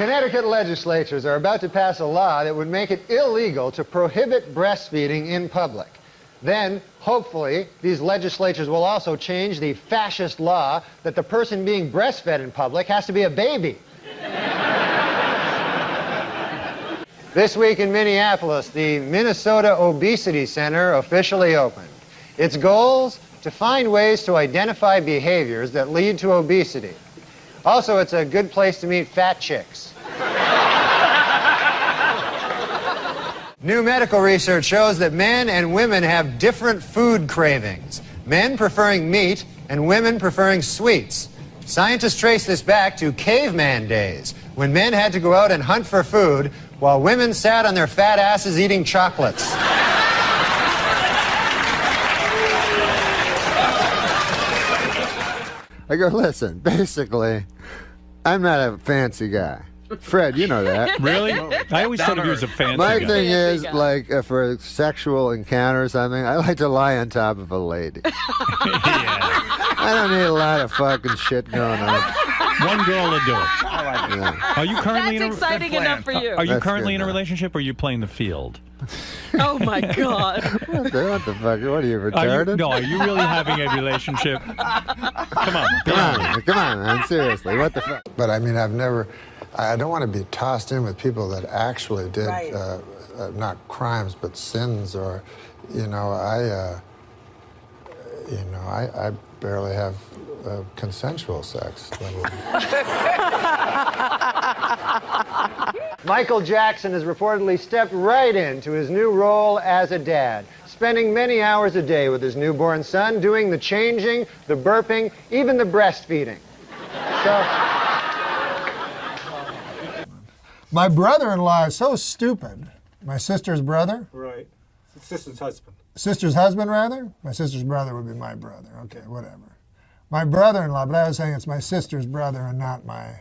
Connecticut legislatures are about to pass a law that would make it illegal to prohibit breastfeeding in public. Then, hopefully, these legislatures will also change the fascist law that the person being breastfed in public has to be a baby. This week in Minneapolis, the Minnesota Obesity Center officially opened. Its goals? To find ways to identify behaviors that lead to obesity. Also, it's a good place to meet fat chicks. New medical research shows that men and women have different food cravings. Men preferring meat and women preferring sweets. Scientists trace this back to caveman days, when men had to go out and hunt for food while women sat on their fat asses eating chocolates. I go, listen, basically, I'm not a fancy guy. Fred, you know that. Really? I always thought of you as a fancy My guy. thing is, like, for a sexual encounter or something, I like to lie on top of a lady. Yeah. I don't need a lot of fucking shit going on. One girl will do it. Yeah. Are you currently That's exciting enough for you. Are you That's currently good, in a man. relationship, or are you playing the field? Oh my God. What the fuck? What are you, retarded? Are you really having a relationship? Come on. Come on, man. Seriously, what the fuck? But I mean, I don't want to be tossed in with people that actually did, not crimes, but sins, or, I barely have consensual sex. Michael Jackson has reportedly stepped right into his new role as a dad, spending many hours a day with his newborn son, doing the changing, the burping, even the breastfeeding. So, my brother-in-law is so stupid. My sister's brother? Right. Sister's husband. Sister's husband, rather? My sister's brother would be my brother. Okay, whatever. My brother-in-law, but I was saying it's my sister's brother and not my...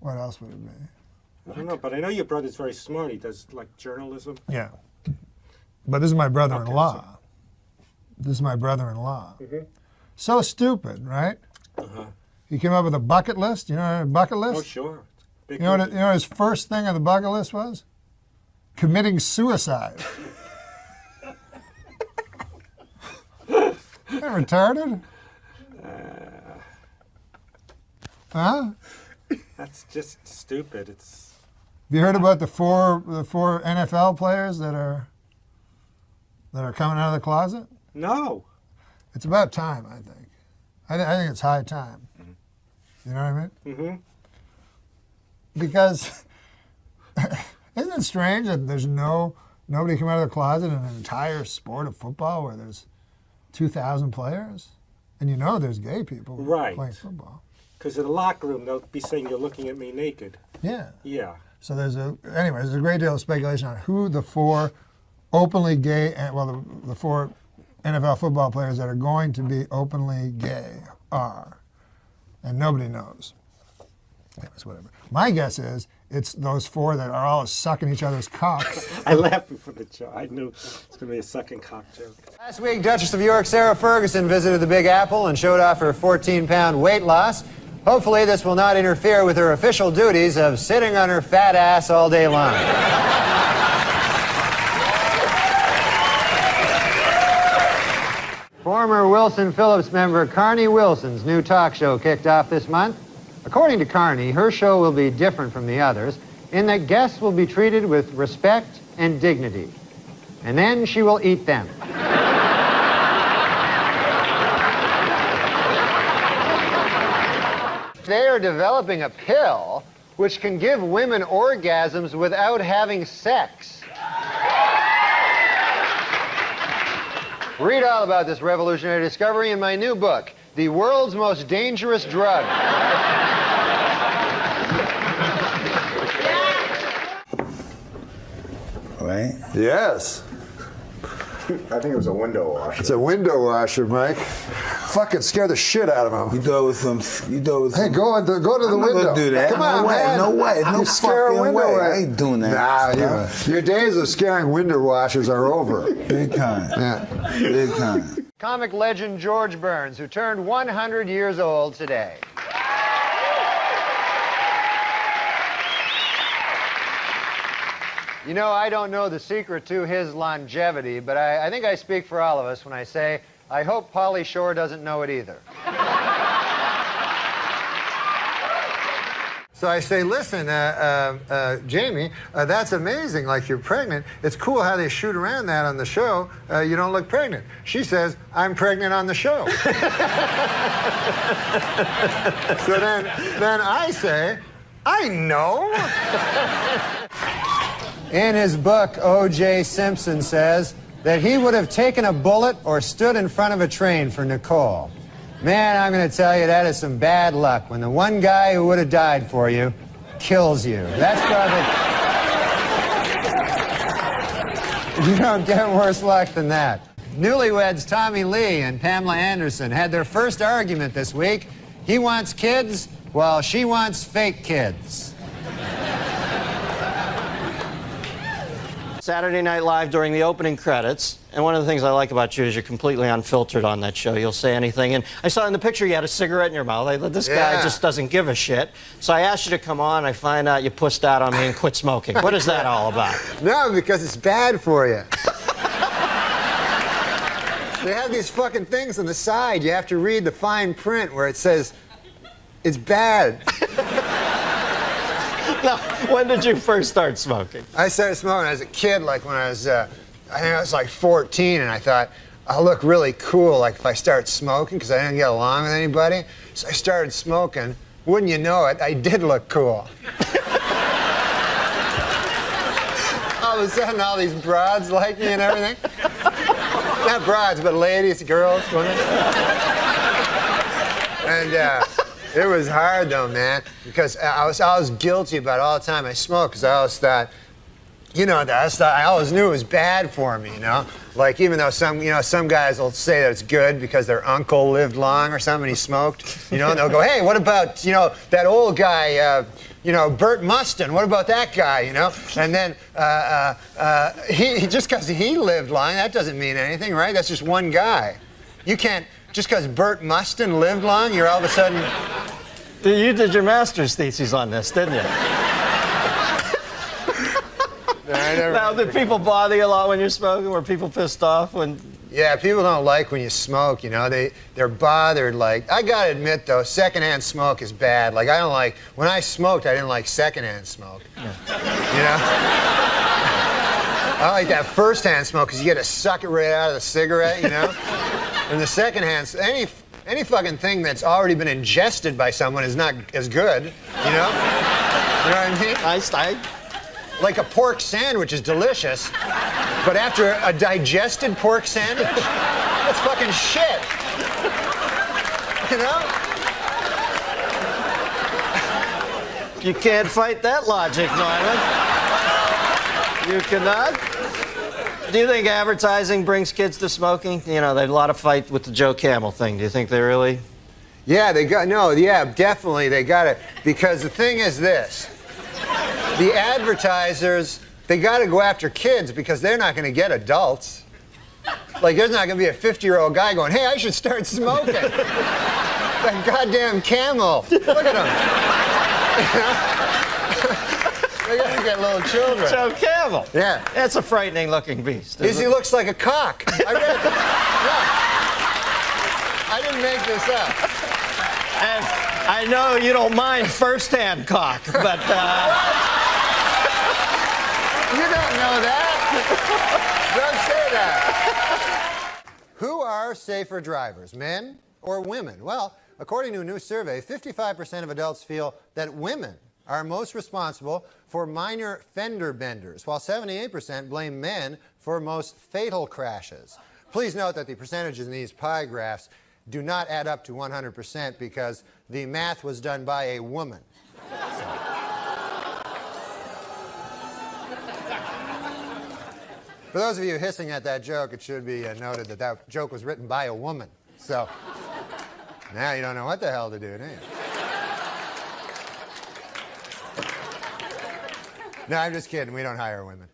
What else would it be? I don't know, but I know your brother's very smart. He does, like, journalism. Yeah. But this is my brother-in-law. Okay, This is my brother-in-law. Mm-hmm. So stupid, right? Uh-huh. He came up with a bucket list. You know a bucket list? Oh, sure. Big You know what his first thing on the bucket list was? Committing suicide. Is that retarded? Huh? That's just stupid. It's... Have you heard about the four NFL players that are coming out of the closet? No. It's about time, I think. I think it's high time. Mm-hmm. You know what I mean? Mm-hmm. Because isn't it strange that there's nobody come out of the closet in an entire sport of football where there's 2,000 players, and there's gay people playing football. Because in the locker room, they'll be saying you're looking at me naked. Yeah. Yeah. So there's a great deal of speculation on who the four openly gay, the four NFL football players that are going to be openly gay are, and nobody knows. Anyways, whatever. My guess is it's those four that are all sucking each other's cocks. I laughed before the joke. I knew it's going to be a sucking cock joke. last week, Duchess of York Sarah Ferguson visited the Big Apple and showed off her 14-pound weight loss. Hopefully, this will not interfere with her official duties of sitting on her fat ass all day long. Former Wilson Phillips member Carney Wilson's new talk show kicked off this month. According to Carney, her show will be different from the others in that guests will be treated with respect and dignity. And then she will eat them. They are developing a pill which can give women orgasms without having sex. Read all about this revolutionary discovery in my new book, The World's Most Dangerous Drug. Right? Yes. I think it was a window washer. It's a window washer, Mike. Fucking scare the shit out of him. You thought it was some. Hey, go to the I'm window. not gonna do that. Come on, no way, man. no way, no You scare a fucking window way. wa- I ain't doing that. Nah, your days of scaring window washers are over. Big time. Yeah. Big time. Comic legend George Burns, who turned 100 years old today. You know, I don't know the secret to his longevity, but I think I speak for all of us when I say I hope Pauly Shore doesn't know it either. So I say, listen, Jamie, that's amazing, like you're pregnant. It's cool how they shoot around that on the show. You don't look pregnant. She says, I'm pregnant on the show. So then I say, I know. In his book, O.J. Simpson says that he would have taken a bullet or stood in front of a train for Nicole. Man, I'm going to tell you, that is some bad luck when the one guy who would have died for you kills you. That's probably... You don't get worse luck than that. Newlyweds Tommy Lee and Pamela Anderson had their first argument this week. He wants kids, while she wants fake kids. Saturday Night Live during the opening credits, and one of the things I like about you is you're completely unfiltered on that show. You'll say anything, and I saw in the picture you had a cigarette in your mouth. I thought, this guy just doesn't give a shit. So I asked you to come on. I find out you pussed out on me and quit smoking. What is that all about? No, because it's bad for you. They have these fucking things on the side. You have to read the fine print where it says, it's bad. Now, when did you first start smoking? I started smoking when I was a kid, like when I was, I think I was like 14, and I thought, I'll look really cool, like if I start smoking, because I didn't get along with anybody. So I started smoking. Wouldn't you know it, I did look cool. All of a sudden, all these broads like me and everything. Not broads, but ladies, girls, women. And it was hard though, man, because I was guilty about it all the time I smoked, because I always thought, you know, I always knew it was bad for me, you know? Like, even though some guys will say that it's good because their uncle lived long or something and he smoked, you know, and they'll go, hey, what about, you know, that old guy, you know, Bert Mustin, what about that guy, you know? And then he just because he lived long, that doesn't mean anything, right? That's just one guy. You can't, just because Bert Mustin lived long, you're all of a sudden... You did your master's thesis on this, didn't you? Now, did people bother you a lot when you're smoking? Were people pissed off when... Yeah, people don't like when you smoke, you know. They're bothered. Like, I gotta admit, though, secondhand smoke is bad. Like, I don't like... When I smoked, I didn't like secondhand smoke. Yeah. You know? I like that firsthand smoke because you get to suck it right out of the cigarette, you know? And the secondhand... Any fucking thing that's already been ingested by someone is not as good, you know? You know what I mean? Like a pork sandwich is delicious, but after a digested pork sandwich, that's fucking shit. You know? You can't fight that logic, Norman. You cannot. Do you think advertising brings kids to smoking? You know, there's a lot of fight with the Joe Camel thing. Do you think they really? Yeah, definitely they got it. Because the thing is this, the advertisers, they got to go after kids because they're not going to get adults. Like, there's not going to be a 50-year-old guy going, hey, I should start smoking. That goddamn Camel. Look at him. You know? They gotta get little children. Joe Camel. Yeah. That's a frightening looking beast. He looks like a cock. I read that. Yeah. I didn't make this up. And I know you don't mind first-hand cock, but... You don't know that. Don't say that. Who are safer drivers, men or women? Well, according to a new survey, 55% of adults feel that women are most responsible for minor fender benders, while 78% blame men for most fatal crashes. Please note that the percentages in these pie graphs do not add up to 100% because the math was done by a woman. For those of you hissing at that joke, it should be noted that that joke was written by a woman. So now you don't know what the hell to do, do you? No, I'm just kidding. We don't hire women.